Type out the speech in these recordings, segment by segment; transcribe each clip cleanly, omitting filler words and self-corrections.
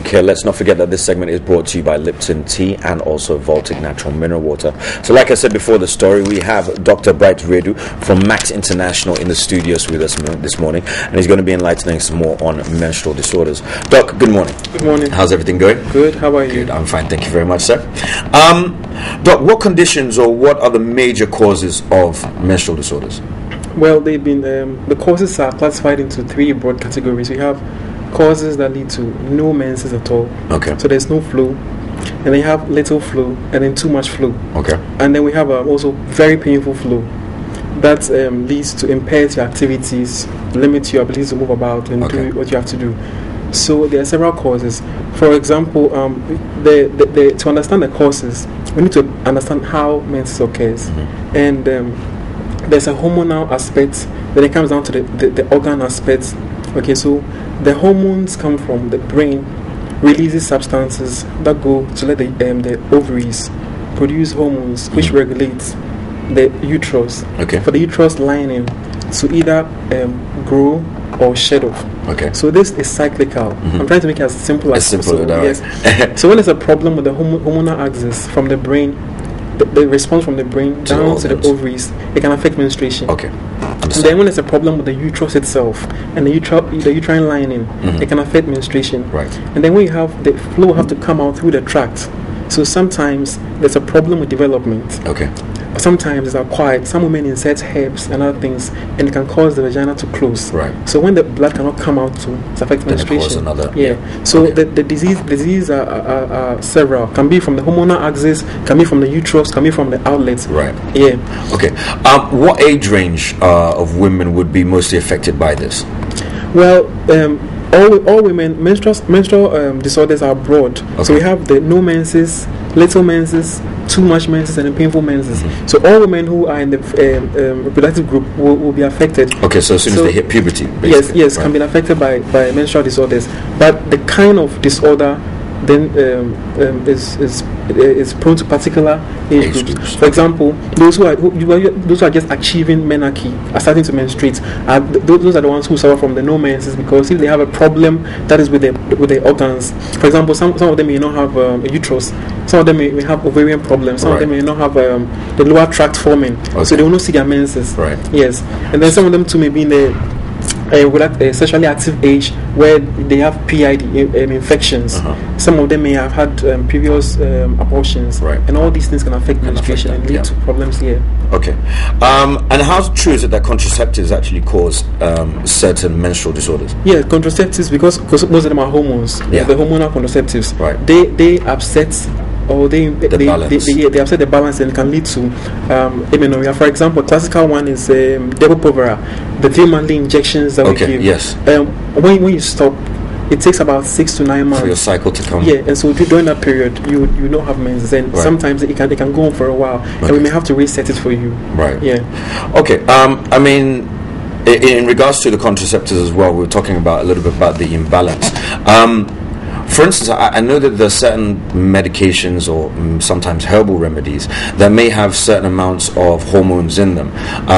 Okay, let's not forget that this segment is brought to you by Lipton Tea and also Voltic Natural Mineral Water. So like I said before the story, we have Dr. Bright Redu from Max International in the studios with us this morning, and he's going to be enlightening us more on menstrual disorders. Doc, good morning. Good morning. How's everything going? Good. How are you? Good. I'm fine. Thank you very much, sir. Doc, what conditions or what are the major causes of menstrual disorders? Well, they've been the causes are classified into three broad categories. We have causes that lead to no menses at all. Okay. So there's no flow, and then you have little flow, and then too much flow. Okay. And then we have also very painful flow that leads to impaired your activities, limit your ability to move about and do what you have to do. So there are several causes. For example, to understand the causes, we need to understand how menses occurs, and there's a hormonal aspect. Then it comes down to the organ aspect. Okay, so the hormones come from the brain, releases substances that go to let the ovaries produce hormones which regulates the uterus. Okay. For the uterus lining to either grow or shed off. Okay. So this is cyclical. I'm trying to make it as simple as possible. Yes. So when there's a problem with the hormonal axis from the brain, the response from the brain down to the ovaries, it can affect menstruation. Okay. And then when there's a problem with the uterus itself and the uterine lining, it can affect menstruation. Right. And then when you have the flow have to come out through the tract. So sometimes there's a problem with development. Okay. Sometimes it's acquired. Some women insert herbs and other things, and it can cause the vagina to close. Right. So when the blood cannot come out to affect menstruation. So the disease are several. Can be from the hormonal axis, can be from the uterus, can be from the outlets. Right. Yeah. Okay. What age range of women would be mostly affected by this? Well, all women, menstrual disorders are broad. Okay. So we have the no menses, little menses, too much menses, and painful menses. So all women who are in the reproductive group will be affected. Okay, so as soon as they hit puberty, basically. Yes, can be affected by menstrual disorders. But the kind of disorder then is prone to particular age groups. For example, those who are just achieving menarche are starting to menstruate. Those are the ones who suffer from the no menses, because if they have a problem that is with the organs. For example, some of them may not have a uterus. Some of them may have ovarian problems. Some of them may not have the lower tract forming, so they will not see their menses. Right. Yes, and then some of them too may be in the sexually active age where they have PID infections. Some of them may have had previous abortions, and all these things can affect menstruation and lead to problems here. Okay. And how true is it that contraceptives actually cause certain menstrual disorders? Yeah, contraceptives, because most of them are hormones. The hormonal contraceptives. Right. They upset or they upset the balance and can lead to amenorrhea. For example, classical one is Depo-Provera, the 3 monthly injections that we give. Yes. When you stop, it takes about 6 to 9 months for your cycle to come. Yeah, and so during that period, you don't have menses, and sometimes it can go on for a while, and we may have to reset it for you. Right. Yeah. Okay. I mean, in regards to the contraceptives as well, we were talking about a little bit about the imbalance. For instance, I know that there are certain medications or sometimes herbal remedies that may have certain amounts of hormones in them,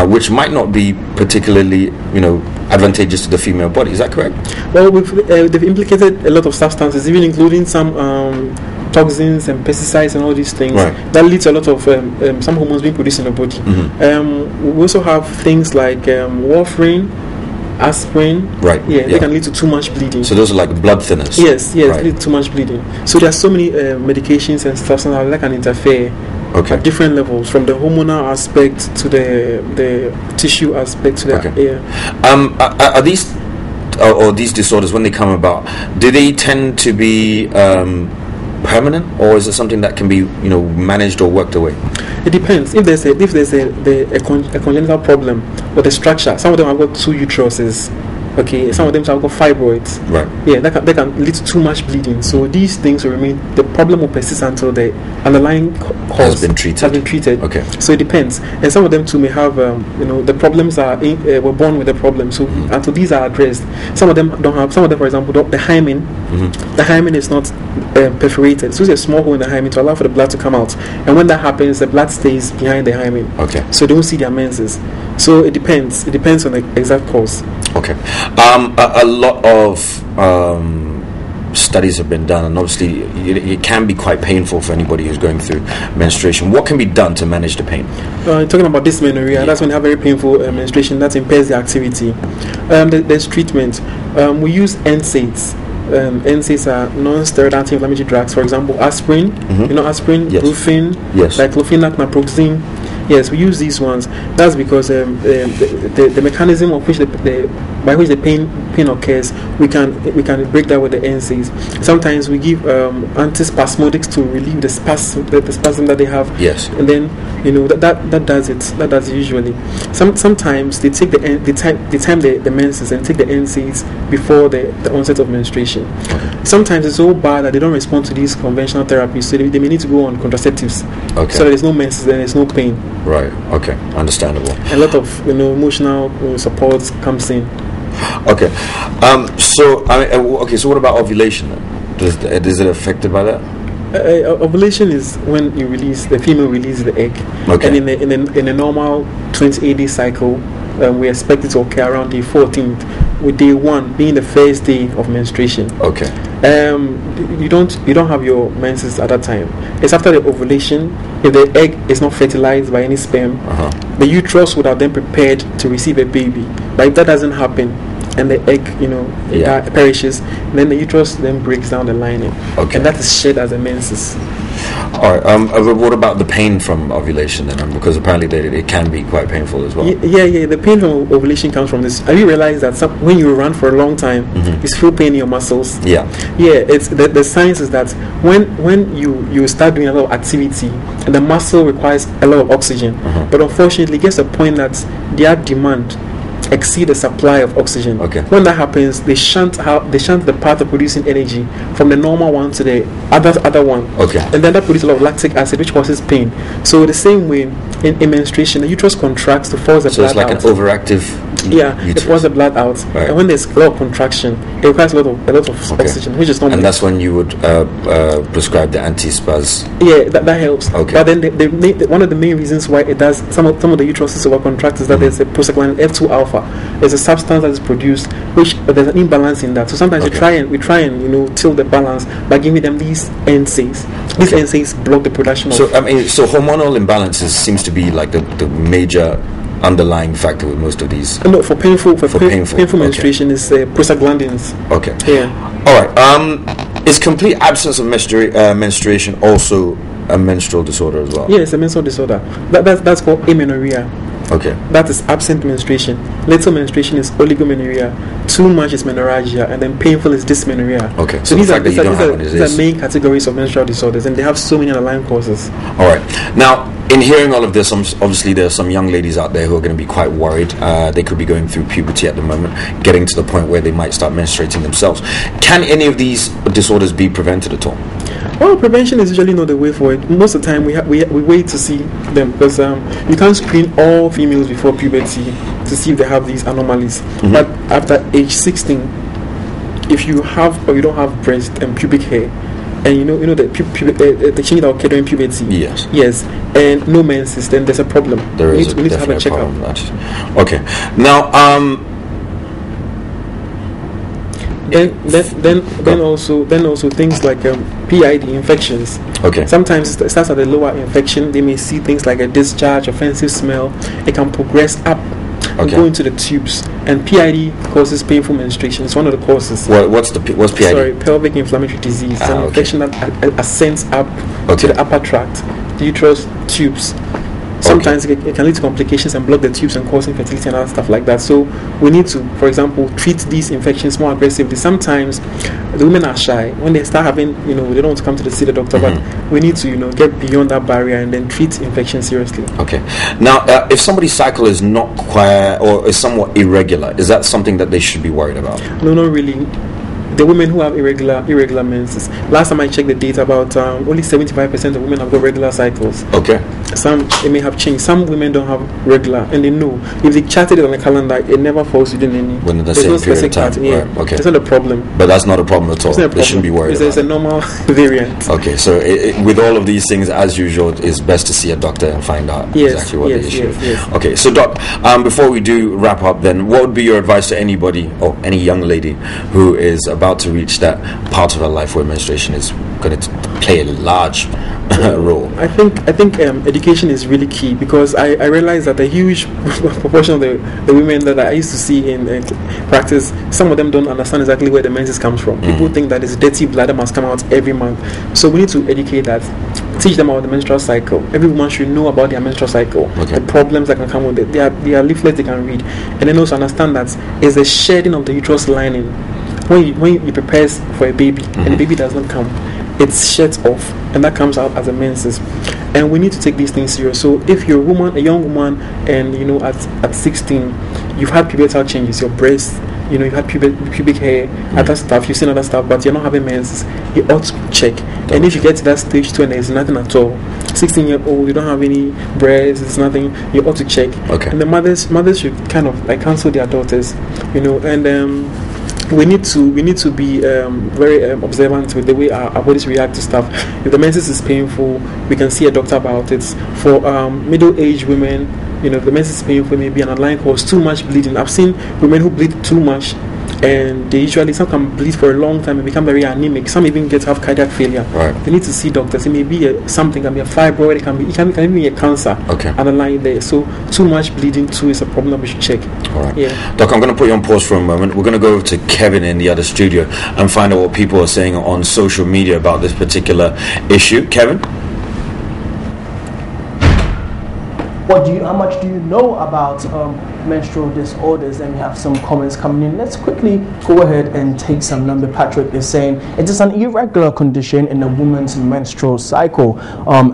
which might not be particularly, advantageous to the female body. Is that correct? Well, they've implicated a lot of substances, even including some toxins and pesticides and all these things that lead to a lot of some hormones being produced in the body. We also have things like warfarin, aspirin, they can lead to too much bleeding. So those are like blood thinners. Yes, lead to too much bleeding. So there are so many medications and stuff that can interfere at different levels, from the hormonal aspect to the tissue aspect to the are these or these disorders, when they come about, do they tend to be permanent, or is it something that can be managed or worked away? It depends. If there's a congenital problem with the structure, some of them have got 2 uteruses. Okay, some of them have got fibroids. Right. Yeah, that can lead to too much bleeding. So these things will remain. The problem will persist until the underlying cause has been treated. Okay. So it depends. And some of them too may have, the problems were born with the problem. So until these are addressed, some of them don't have. Some of them, for example, the hymen. The hymen is not perforated. So there's a small hole in the hymen to allow for the blood to come out. And when that happens, the blood stays behind the hymen. Okay. So they don't see their menses. So it depends. It depends on the exact cause. Okay. A lot of studies have been done, and obviously it can be quite painful for anybody who's going through menstruation. What can be done to manage the pain? Talking about dysmenorrhea, that's when they have very painful menstruation that impairs the activity. There's treatment. We use NSAIDs. NSAIDs are non-steroidal anti-inflammatory drugs. For example, aspirin. You know aspirin, yes. Brufen, yes. diclofenac, naproxen. Yes, we use these ones. That's because the mechanism of which by which the pain occurs, we can break that with the NSAIDs. Sometimes we give antispasmodics to relieve the spasm that they have. Yes. And then that does it. That does it usually. Sometimes they take the time the menses and take the NSAIDs before the onset of menstruation. Sometimes it's so bad that they don't respond to these conventional therapies, so they may need to go on contraceptives. Okay. So that there's no menses and there's no pain. Right. Okay. Understandable. A lot of emotional support comes in. Okay. So what about ovulation then? Is it affected by that? Ovulation is when the female releases the egg. Okay. And in a normal 28-day cycle, we expect it to occur around day 14th, with day 1 being the first day of menstruation. Okay. You don't have your menses at that time. It's after the ovulation. If the egg is not fertilized by any sperm, the uterus would have then prepared to receive a baby. But if that doesn't happen, and the egg, perishes, then the uterus then breaks down the lining, and that is shed as a menses. All right. What about the pain from ovulation then? Because apparently it can be quite painful as well. Yeah. The pain from ovulation comes from this. Have you realized that when you run for a long time, you feel pain in your muscles? Yeah. It's the science is that when you start doing a lot of activity, and the muscle requires a lot of oxygen, but unfortunately, it gets to a point that their demand exceed the supply of oxygen. Okay. When that happens, they shunt the path of producing energy from the normal one to the other one. Okay. And then that produces a lot of lactic acid, which causes pain. So the same way in menstruation, the uterus contracts to force the blood out. So it's like an overactive. It forces the blood out. Right. And when there's a lot of contraction, it requires a lot of oxygen, which is not. And that's when you would prescribe the antispaz. Yeah, that helps. Okay. But then one of the main reasons why it does some of the uteruses overcontract is that there's a prostaglandin F2 alpha. There's a substance that is produced, which there's an imbalance in that. So sometimes we try and tilt the balance by giving them these NSAIDs. These NSAIDs block the production of. So hormonal imbalances seems to be like the major underlying factor with most of these. No, for painful menstruation is prostaglandins. Okay. Yeah. All right. Is complete absence of menstruation also a menstrual disorder as well? Yeah, it's a menstrual disorder. That's called amenorrhea. Okay. That is absent menstruation. Little menstruation is oligomenorrhea. Too much is menorrhagia, and then painful is dysmenorrhea. Okay. So these are main categories of menstrual disorders, and they have so many underlying causes. All right. Now, in hearing all of this, obviously there are some young ladies out there who are going to be quite worried. They could be going through puberty at the moment, getting to the point where they might start menstruating themselves. Can any of these disorders be prevented at all? Well, prevention is usually not the way for it. Most of the time, we wait to see them, because you can't screen all females before puberty to see if they have these anomalies. But after age 16, if you have or you don't have breast and pubic hair, and the change that occur during puberty, yes, and no menses, then there's a problem. We need to have a checkup. Okay. Now, Then also things like PID infections. Okay. Sometimes it starts at a lower infection. They may see things like a discharge, offensive smell. It can progress up and go into the tubes. And PID causes painful menstruation. It's one of the causes. What's PID? Sorry, pelvic inflammatory disease. It's an infection that ascends up to the upper tract, the uterus tubes. Sometimes it can lead to complications and block the tubes and cause infertility and other stuff like that. So we need to, for example, treat these infections more aggressively. Sometimes the women are shy. When they start having, they don't want to see the doctor, but we need to, get beyond that barrier and then treat infections seriously. Okay. Now, if somebody's cycle is not quite or is somewhat irregular, is that something that they should be worried about? No, not really. The women who have irregular menses. Last time I checked the data, about only 75% of women have got regular cycles. Okay. Some, it may have changed. Some women don't have regular, and they know if they charted it on the calendar, it never falls within any. Within the same period of time. Yeah. Right. Okay. It's not a problem. But that's not a problem at all. They shouldn't be worried. It's a normal variant. Okay. So with all of these things, as usual, it's best to see a doctor and find out exactly what the issue is. Yes. Okay. So, Doc, before we do wrap up, then what would be your advice to anybody or any young lady who is about about to reach that part of her life where menstruation is going to play a large role? I think education is really key, because I realize that a huge proportion of the women that I used to see in practice, some of them don't understand exactly where the menses comes from. People think that it's dirty blood that must come out every month. So we need to educate that, teach them about the menstrual cycle. Every woman should know about their menstrual cycle, the problems that can come with it. There are leaflets they can read, and then also understand that it's the shedding of the uterus lining when you prepare for a baby and the baby does not come. It sheds off, and that comes out as a menses. And we need to take these things serious. So if you're a young woman, and at 16 you've had pubertal changes, your breasts, you've had pubic hair, other stuff, you've seen other stuff, but you're not having menses, you ought to check. And if you get to that stage 2 and there's nothing at all, 16-year-old, you don't have any breasts, there's nothing, you ought to check. And the mothers should kind of like counsel their daughters, and we need to be very observant with the way our bodies react to stuff. If the menses is painful, we can see a doctor about it. For middle-aged women, the menses is painful, maybe an underlying cause, too much bleeding. I've seen women who bleed too much, and some can bleed for a long time and become very anemic. Some even have cardiac failure. They need to see doctors. It may be something, can be a fibroid, it can even be a cancer underlying there. So too much bleeding too is a problem that we should check. Doc, I'm going to put you on pause for a moment. We're going to go over to Kevin in the other studio and find out what people are saying on social media about this particular issue. Kevin? How much do you know about menstrual disorders? And we have some comments coming in. Let's quickly go ahead and take some number. Patrick is saying it is an irregular condition in a woman's menstrual cycle.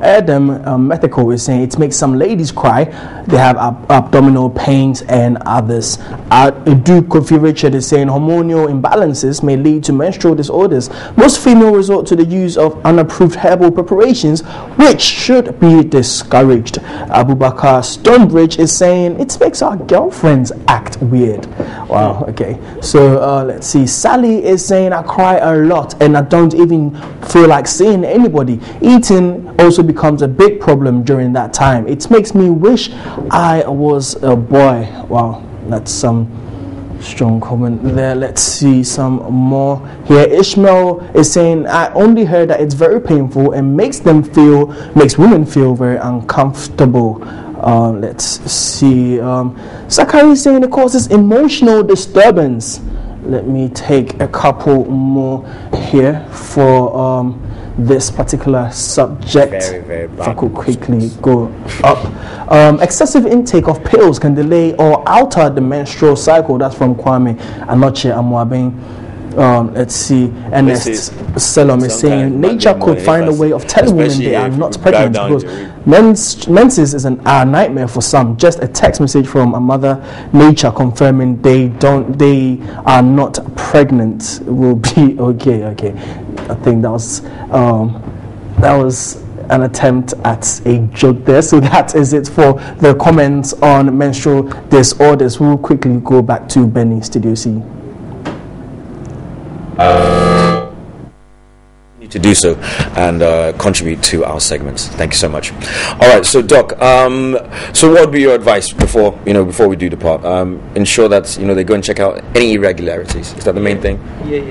Adam Methical is saying it makes some ladies cry. They have abdominal pains and others. Duke Kofi Richard is saying hormonal imbalances may lead to menstrual disorders. Most females resort to the use of unapproved herbal preparations, which should be discouraged. Abubakar Stonebridge is saying it makes our girlfriends act weird. Wow, okay. So let's see. Sally is saying I cry a lot and I don't even feel like seeing anybody. Eating also becomes a big problem during that time. It makes me wish I was a boy. Wow, that's some strong comment there. Let's see some more here. Ishmael is saying I only heard that it's very painful and makes women feel very uncomfortable. Let's see. Zachary is saying it causes emotional disturbance. Let me take a couple more here for this particular subject. Very if I could quickly go up. Excessive intake of pills can delay or alter the menstrual cycle. That's from Kwame Anoche Amwabeng. Let's see. Ernest Selom is saying nature could find a way of telling women they are not pregnant, because menses is a nightmare for some. Just a text message from a mother nature confirming they are not pregnant will be okay. I think that was an attempt at a joke there. So that is it for the comments on menstrual disorders. We'll quickly go back to Benny, Studio C. Need to do so and contribute to our segments. Thank you so much. All right, so Doc, so what would be your advice before we do depart? Ensure that they go and check out any irregularities. Is that the main thing? Yeah.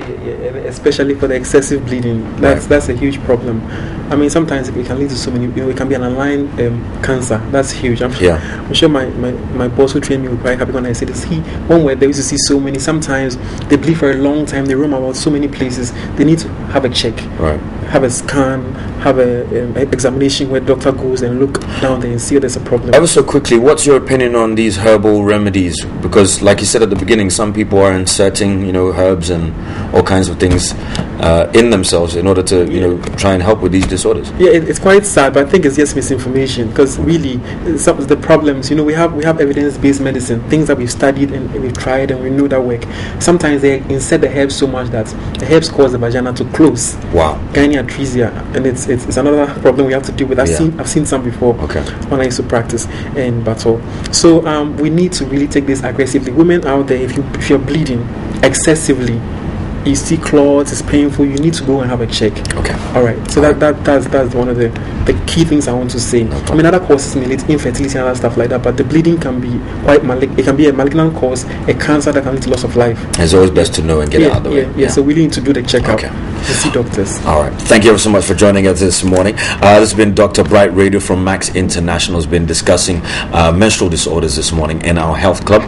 Especially for the excessive bleeding. That's a huge problem. I mean, sometimes it can lead to so many. It can be an underlying cancer. That's huge. I'm sure my boss who trained me was quite happy when I said this. One where they used to see so many. Sometimes they bleed for a long time. They roam about so many places. They need to have a check. Have a scan, have an examination where the doctor goes and look down there and see if there's a problem. Ever so quickly, what's your opinion on these herbal remedies? Because, like you said at the beginning, some people are inserting, herbs and all kinds of things in themselves in order to, try and help with these disorders. Yeah, it's quite sad, but I think it's just misinformation. Because really, some of the problems, we have evidence-based medicine, things that we've studied and we've tried and we know that work. Sometimes they insert the herbs so much that the herbs cause the vagina to close. Wow. Gyneatresia, and it's another problem we have to deal with. I've seen some before when I used to practice in Battle. So we need to really take this aggressively. Women out there, if you're bleeding excessively, you see clots, it's painful, you need to go and have a check. Okay. All right. So that's one of the key things I want to say. I mean, other causes may lead to infertility and other stuff like that, but the bleeding can be quite it can be a malignant cause, a cancer that can lead to loss of life. It's always best to know and get it out of the way. Yeah. So we need to do the checkup. Okay. To see doctors. All right. Thank you ever so much for joining us this morning. This has been Dr. Bright Radio from Max International. Has been discussing menstrual disorders this morning in our health club.